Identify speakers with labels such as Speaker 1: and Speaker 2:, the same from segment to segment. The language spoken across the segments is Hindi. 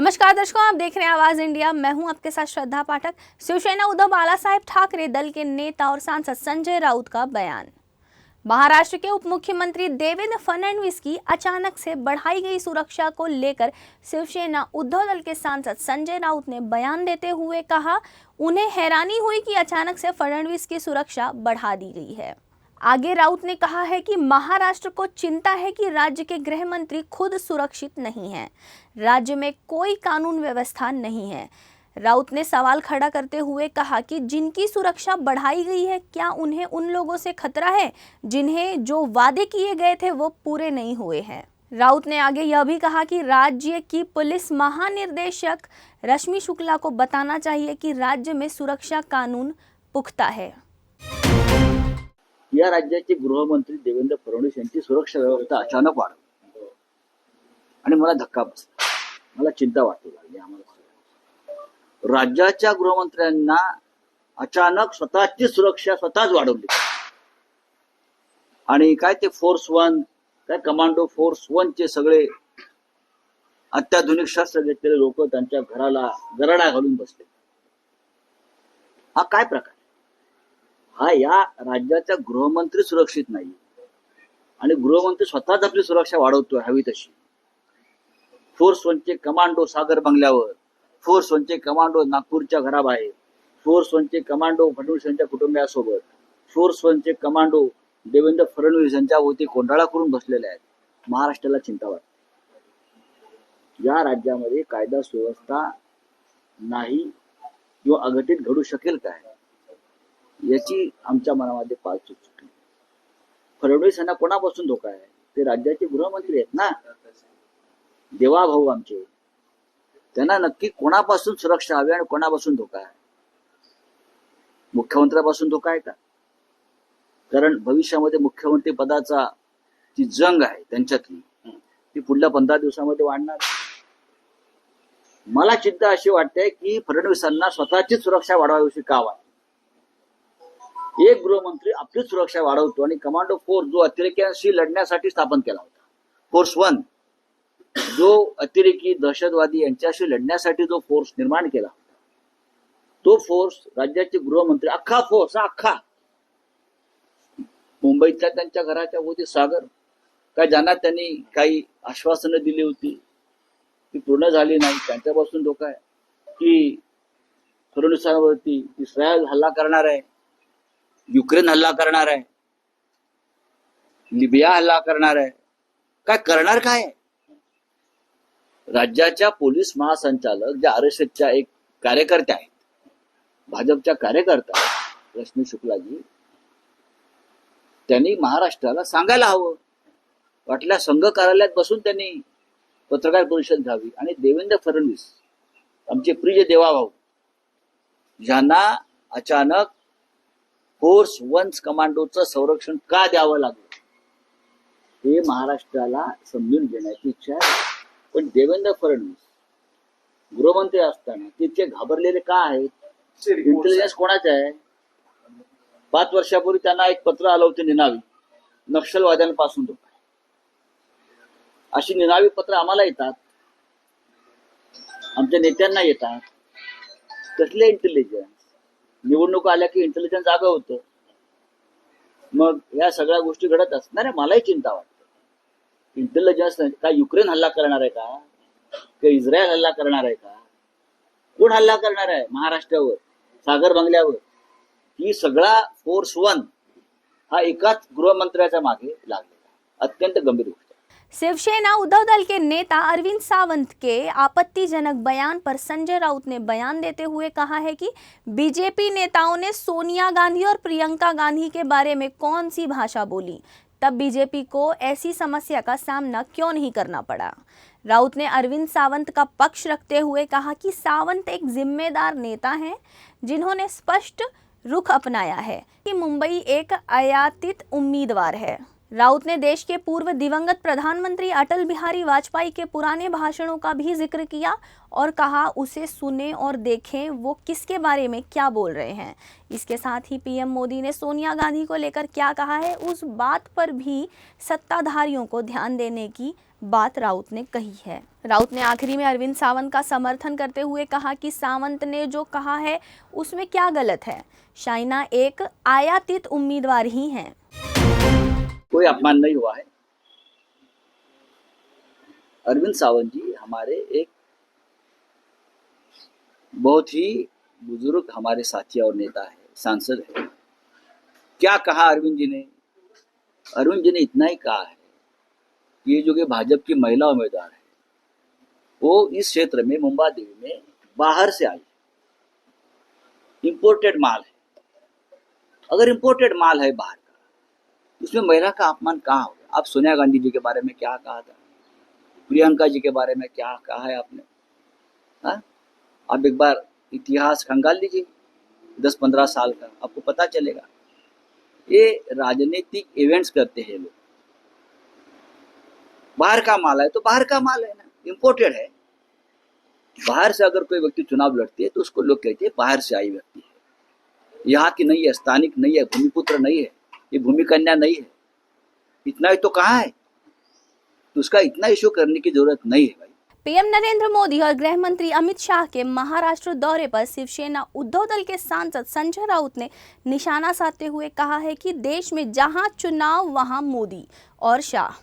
Speaker 1: नमस्कार दर्शकों, आप देख रहे हैं आवाज इंडिया। मैं हूं आपके साथ श्रद्धा पाठक। शिवसेना उद्धव बालासाहेब ठाकरे दल के नेता और सांसद संजय राउत का बयान। महाराष्ट्र के उप मुख्यमंत्री देवेंद्र फडणवीस की अचानक से बढ़ाई गई सुरक्षा को लेकर शिवसेना उद्धव दल के सांसद संजय राउत ने बयान देते हुए कहा, उन्हें हैरानी हुई कि अचानक से फडणवीस की सुरक्षा बढ़ा दी गई है। आगे राउत ने कहा है कि महाराष्ट्र को चिंता है कि राज्य के गृह मंत्री खुद सुरक्षित नहीं हैं। राज्य में कोई कानून व्यवस्था नहीं है। राउत ने सवाल खड़ा करते हुए कहा कि जिनकी सुरक्षा बढ़ाई गई है, क्या उन्हें उन लोगों से खतरा है जिन्हें जो वादे किए गए थे वो पूरे नहीं हुए हैं। राउत ने आगे यह भी कहा कि राज्य की पुलिस महानिर्देशक रश्मि शुक्ला को बताना चाहिए कि राज्य में सुरक्षा कानून पुख्ता है।
Speaker 2: या राज्याचे गृहमंत्री देवेंद्र फडणवीस यांची सुरक्षा व्यवस्था अचानक वाढवली आणि मला धक्का बसला, मला चिंता वाटू लागली। आम्हाला राज्याच्या गृहमंत्र्यांना अचानक स्वतःची सुरक्षा स्वतःच वाढवली आणि काय ते फोर्स 1 काय कमांडो फोर्स 1 चे सगळे अत्याधुनिक शस्त्र घेतलेले लोक त्यांच्या घराला दरडा घालून बसले। हा काय प्रकार? हा या राज्याचा गृहमंत्री सुरक्षित नाही आणि गृहमंत्री स्वतःच आपली सुरक्षा वाढवतोय हवी तशी। फोर्स 1 चे कमांडो सागर बंगल्यावर, फोर्स 1 चे कमांडो नागपूरच्या घराबाहेर, फोर्स 1 चे कमांडो फडणवीस यांच्या कुटुंबियासोबत, फोर्स 1 चे कमांडो देवेंद्र फडणवीस यांच्या भोवती कोंडाळा करून बसलेले आहेत। महाराष्ट्राला चिंता वाटते। या राज्यामध्ये कायदा सुव्यवस्था नाही किंवा अघटित घडू शकेल काय याची आमच्या मनामध्ये पालचूक सुटली। फडणवीस यांना कोणापासून धोका आहे? ते राज्याचे गृहमंत्री आहेत ना, देवाभाऊ आमचे। त्यांना नक्की कोणापासून सुरक्षा हवी आणि कोणापासून धोका आहे? मुख्यमंत्र्यापासून धोका आहे का? कारण भविष्यामध्ये मुख्यमंत्री पदाचा जी जंग आहे त्यांच्यातली ती पुढल्या 15 दिवसामध्ये वाढणार। मला चिंता अशी वाटते की फडणवीसांना स्वतःची सुरक्षा वाढवावीशी का वाटते? एक गृहमंत्री आपली सुरक्षा वाढवतो आणि कमांडो फोर्स जो अतिरेक्यांशी लढण्यासाठी स्थापन केला होता, फोर्स 1 जो अतिरेकी दहशतवादी यांच्याशी लढण्यासाठी जो फोर्स निर्माण केला होता, तो फोर्स राज्याचे गृहमंत्री अख्खा फोर्स अख्खा मुंबईतल्या त्यांच्या घराच्या भोवती सागर काय ज्यांना त्यांनी काही आश्वासनं दिली होती ती पूर्ण झाली नाही, त्यांच्यापासून धोका आहे की फडणवीसांवरती इस्रायल हल्ला करणार आहे, युक्रेन हल्ला करणार आहे, लिबिया हल्ला करणार आहे, काय करणार काय? राज्याच्या पोलीस महासंचालक ज्या आरएसएसच्या एक कार्यकर्त्या आहेत, भाजपच्या कार्यकर्त्या रश्मी शुक्लाजी, त्यांनी महाराष्ट्राला सांगायला हवं, वाटल्या संघ कार्यालयात बसून त्यांनी पत्रकार परिषद घ्यावी आणि देवेंद्र फडणवीस आमचे प्रिय देवाभाऊ ज्यांना अचानक फोर्स 1 कमांडोचं संरक्षण का द्यावं लागलं हे महाराष्ट्राला समजून घेण्याची इच्छा आहे। पण देवेंद्र फडणवीस गृहमंत्री असताना तितके घाबरलेले का आहेत? इंटेलिजन्स कोणाचं आहे? 5 वर्षापूर्वी त्यांना एक पत्र आलं होतं निनावी, नक्षलवाद्यांपासून धोका। अशी निनावी पत्र आम्हाला येतात, आमच्या नेत्यांना येतात। कसले इंटेलिजन्स? निवडणूक आल्या की इंटेलिजन्स जागा होतं। मग या सगळ्या गोष्टी घडत असणार आहे। मलाही चिंता वाटते। इंटेलिजन्स काय युक्रेन हल्ला करणार आहे का? इस्रायल हल्ला करणार आहे का? कोण हल्ला करणार आहे महाराष्ट्रावर, सागर बंगल्यावर? ही सगळा फोर्स 1 हा एकाच गृहमंत्र्याच्या मागे लागलेला अत्यंत गंभीर गोष्ट।
Speaker 1: शिवसेना उद्धव दल के नेता अरविंद सावंत के आपत्तिजनक बयान पर संजय राउत ने बयान देते हुए कहा है कि बीजेपी नेताओं ने सोनिया गांधी और प्रियंका गांधी के बारे में कौन सी भाषा बोली, तब बीजेपी को ऐसी समस्या का सामना क्यों नहीं करना पड़ा। राउत ने अरविंद सावंत का पक्ष रखते हुए कहा कि सावंत एक जिम्मेदार नेता हैं जिन्होंने स्पष्ट रुख अपनाया है कि मुंबई एक आयातित उम्मीदवार है। राउत ने देश के पूर्व दिवंगत प्रधानमंत्री अटल बिहारी वाजपेयी के पुराने भाषणों का भी जिक्र किया और कहा उसे सुने और देखें वो किसके बारे में क्या बोल रहे हैं। इसके साथ ही पीएम मोदी ने सोनिया गांधी को लेकर क्या कहा है उस बात पर भी सत्ताधारियों को ध्यान देने की बात राउत ने कही है। राउत ने आखिरी में अरविंद सावंत का समर्थन करते हुए कहा कि सावंत ने जो कहा है उसमें क्या गलत है, शाइना एक आयातित उम्मीदवार ही हैं।
Speaker 2: कोई अपमान नहीं हुआ है। अरविंद सावंत जी हमारे एक बहुत ही बुजुर्ग हमारे साथी और नेता है, सांसद है। क्या कहा अरविंद जी ने? अरविंद जी ने इतना ही कहा है कि ये जो कि भाजपा की महिला उम्मीदवार है वो इस क्षेत्र में मुंबा देवी में बाहर से आई, इंपोर्टेड माल है। अगर इंपोर्टेड माल है बाहर का, उसमें महिला का अपमान कहाँ हो गया? आप सोनिया गांधी जी के बारे में क्या कहा था, प्रियंका जी के बारे में क्या कहा है आपने? हाँ, आप एक बार इतिहास खंगाल लीजिए 10-15 साल का, आपको पता चलेगा। ये राजनीतिक इवेंट्स करते हैं लोग। बाहर का माल है तो बाहर का माल है ना, इंपोर्टेड है। बाहर से अगर कोई व्यक्ति चुनाव लड़ती है तो उसको लोग कहते हैं बाहर से आई व्यक्ति है, यहाँ की नहीं है, स्थानिक नहीं है, भूमिपुत्र नहीं है, ये भूमि कन्या नहीं है। इतना ही तो कहा है, तो उसका इतना इशू करने की जरूरत नहीं है भाई।
Speaker 1: पीएम नरेंद्र मोदी और गृह मंत्री अमित शाह के महाराष्ट्र दौरे पर शिवसेना उद्धव दल के सांसद संजय राउत ने निशाना साधते हुए कहा है कि देश में जहां चुनाव वहां मोदी और शाह,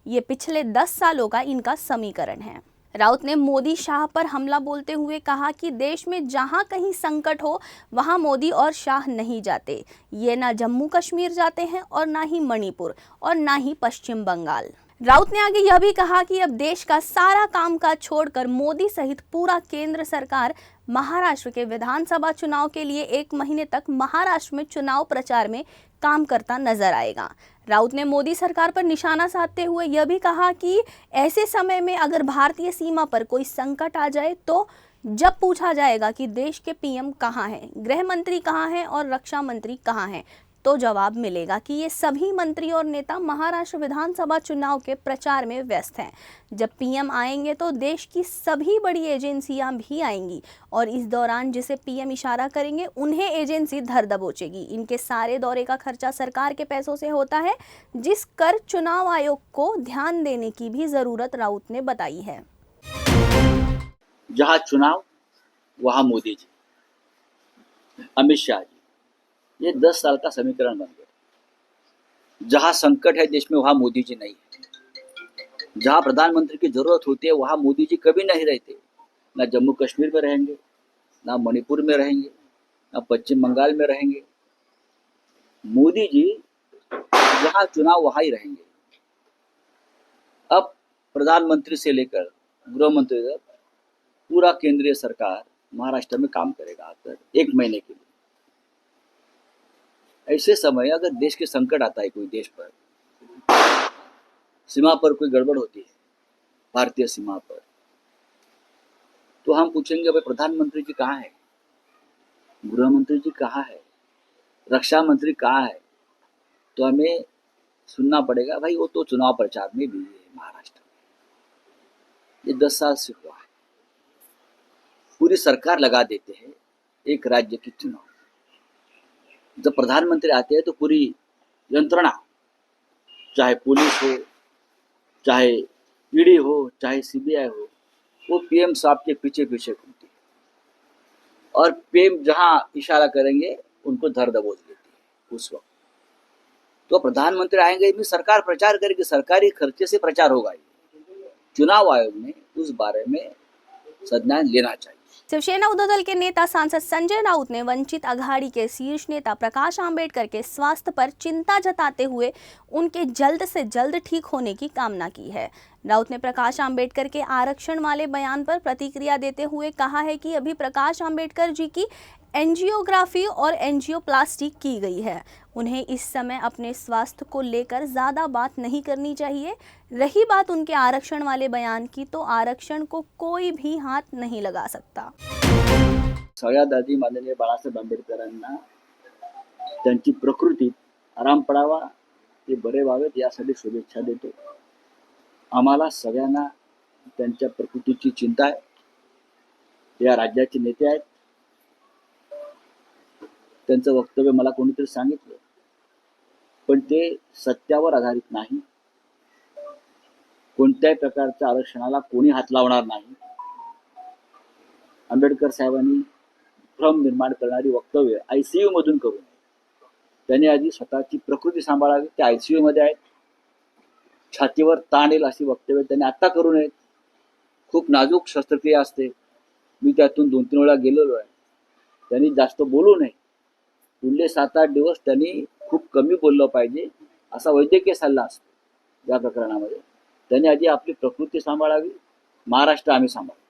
Speaker 1: ये पिछले 10 सालों का इनका समीकरण है। राउत ने मोदी शाह पर हमला बोलते हुए कहा कि देश में जहां कहीं संकट हो वहां मोदी और शाह नहीं जाते। ये ना जम्मू कश्मीर जाते हैं और ना ही मणिपुर और ना ही पश्चिम बंगाल। राउत ने आगे यह भी कहा कि अब देश का सारा कामकाज छोड़कर मोदी सहित पूरा केंद्र सरकार महाराष्ट्र के विधानसभा चुनाव के लिए 1 महीने तक महाराष्ट्र में चुनाव प्रचार में काम करता नजर आएगा। राउत ने मोदी सरकार पर निशाना साधते हुए यह भी कहा कि ऐसे समय में अगर भारतीय सीमा पर कोई संकट आ जाए तो जब पूछा जाएगा कि देश के पीएम कहाँ हैं, गृह मंत्री कहाँ हैं और रक्षा मंत्री कहाँ हैं, तो जवाब मिलेगा कि ये सभी मंत्री और नेता महाराष्ट्र विधानसभा चुनाव के प्रचार में व्यस्त हैं। जब पीएम आएंगे तो देश की सभी बड़ी एजेंसियां भी आएंगी और इस दौरान जिसे पीएम इशारा करेंगे उन्हें एजेंसी धर दबोचेगी। इनके सारे दौरे का खर्चा सरकार के पैसों से होता है, जिस कर चुनाव आयोग को ध्यान देने की भी जरूरत राउत ने बताई है।
Speaker 2: जहां चुनाव वहां मोदी जी, अमित शाह जी, ये 10 साल का समीकरण बन गया। जहां संकट है देश में वहां मोदी जी नहीं है। जहां प्रधानमंत्री की जरूरत होती है वहां मोदी जी कभी नहीं रहते। ना जम्मू कश्मीर में रहेंगे, ना मणिपुर में रहेंगे, ना पश्चिम बंगाल में रहेंगे। मोदी जी जहां चुनाव वहां ही रहेंगे। अब प्रधानमंत्री से लेकर गृह मंत्री तक पूरा केंद्रीय सरकार महाराष्ट्र में काम करेगा आकर 1 महीने के लिए। ऐसे समय अगर देश के संकट आता है, कोई देश पर सीमा पर कोई गड़बड़ होती है, भारतीय सीमा पर, तो हम पूछेंगे भाई प्रधानमंत्री जी कहाँ है, गृह मंत्री जी कहाँ है, रक्षा मंत्री कहाँ है? तो हमें सुनना पड़ेगा भाई वो तो चुनाव प्रचार में भी है महाराष्ट्र में। ये 10 साल से हुआ है। पूरी सरकार लगा देते हैं एक राज्य की चुनाव। जब प्रधानमंत्री आते हैं तो पूरी यंत्रणा, चाहे पुलिस हो, चाहे ईडी हो, चाहे सीबीआई हो, वो पीएम साहब के पीछे पीछे घूमती है और पीएम जहां इशारा करेंगे उनको धर दबोच देती है उस वक्त। तो प्रधानमंत्री आएंगे भी सरकार प्रचार करेगी, सरकारी खर्चे से प्रचार होगा। चुनाव आयोग ने उस बारे में संज्ञान लेना चाहिए।
Speaker 1: शिवसेना उद्धव दल के नेता सांसद संजय राउत ने वंचित अघाड़ी के शीर्ष नेता प्रकाश आंबेडकर के स्वास्थ्य पर चिंता जताते हुए उनके जल्द से जल्द ठीक होने की कामना की है। राउत ने प्रकाश आंबेडकर के आरक्षण वाले बयान पर प्रतिक्रिया देते हुए कहा है कि अभी प्रकाश आंबेडकर जी की एंजियोग्राफी और एंजियोप्लास्टी की गई है। उन्हें इस समय अपने स्वास्थ्य को लेकर ज़्यादा बात नहीं करनी चाहिए। रही बात उनके आरक्षण वाले बयान की, तो आरक्षण को कोई भी हाथ नहीं लगा सकता।
Speaker 2: सगळ्यात आधी माननीय बाळासाहेब आंबेडकरांना त्यांची प्रकृती आराम पडावा ते बरे व्हावेत यासाठी शुभेच्छा देतो. आम्हाला सगळ्यांना त्यांच्या प्रकृतीची चिंता आहे. या राज्याचे नेते आहेत. त्यांचं वक्तव्य मला कोणीतरी सांगितलं, पण ते सत्यावर आधारित नाही. कोणत्याही प्रकारच्या आरक्षणाला कोणी हात लावणार नाही. आंबेडकर साहेबांनी भ्रम निर्माण करणारी वक्तव्य ICU मधून करू नये. त्यांनी आधी स्वतःची प्रकृती सांभाळावी. ते ICU मध्ये आहेत. छातीवर ताण येईल अशी वक्तव्य त्यांनी आता करू नयेत. खूप नाजूक शस्त्रक्रिया असते. मी त्यातून 2-3 वेळा गेलेलो आहे. त्यांनी जास्त बोलू नये. पुढले 7-8 दिवस त्यांनी खूप कमी बोललं पाहिजे असा वैद्यकीय सल्ला असतो या प्रकरणामध्ये. त्यांनी आधी आपली प्रकृती सांभाळावी. महाराष्ट्र आम्ही सांभाळू.